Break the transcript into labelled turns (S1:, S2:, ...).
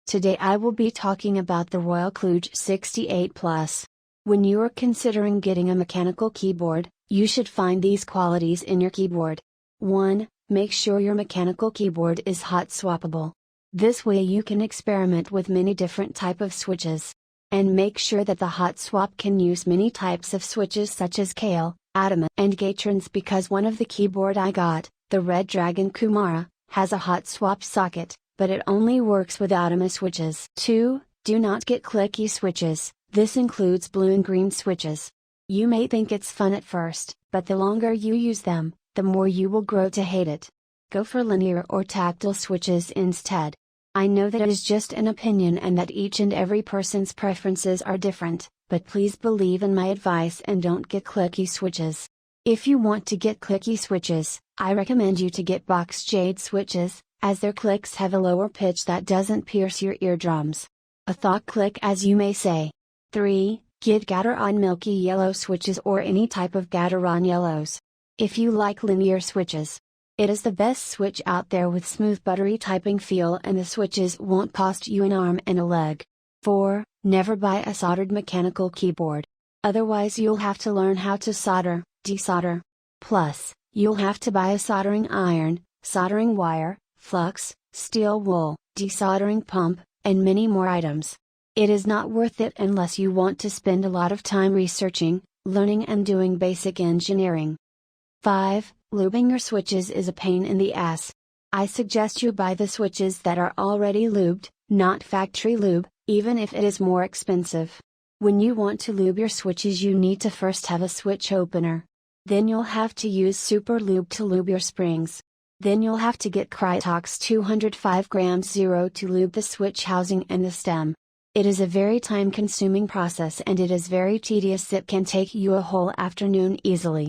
S1: Today I will be talking about the Royal Kludge 68 Plus. When you are considering getting a mechanical keyboard, you should find these qualities in your keyboard. 1. Make sure your mechanical keyboard is hot swappable. This way you can experiment with many different type of switches. And make sure that the hot swap can use many types of switches such as Kailh, Outemu and Gaterons, because one of the keyboard I got, the Red Dragon Kumara, has a hot swap socket, but it only works with Outemu switches. 2. Do not get clicky switches. This includes blue and green switches. You may think it's fun at first, but the longer you use them, the more you will grow to hate it. Go for linear or tactile switches instead. I know that it is just an opinion and that each and every person's preferences are different, but please believe in my advice and don't get clicky switches. If you want to get clicky switches, I recommend you to get box jade switches, as their clicks have a lower pitch that doesn't pierce your eardrums. A thought click, as you may say. 3. Get Gateron milky yellow switches or any type of Gateron yellows. If you like linear switches, it is the best switch out there with smooth buttery typing feel, and the switches won't cost you an arm and a leg. 4. Never buy a soldered mechanical keyboard. Otherwise you'll have to learn how to solder, desolder. Plus, you'll have to buy a soldering iron, soldering wire, flux, steel wool, desoldering pump, and many more items. It is not worth it unless you want to spend a lot of time researching, learning and doing basic engineering. 5. Lubing your switches is a pain in the ass. I suggest you buy the switches that are already lubed, not factory lube, even if it is more expensive. When you want to lube your switches, you need to first have a switch opener. Then you'll have to use super lube to lube your springs. Then you'll have to get Krytox 205 grams 0 to lube the switch housing and the stem. It is a very time consuming process and it is very tedious. It can take you a whole afternoon easily.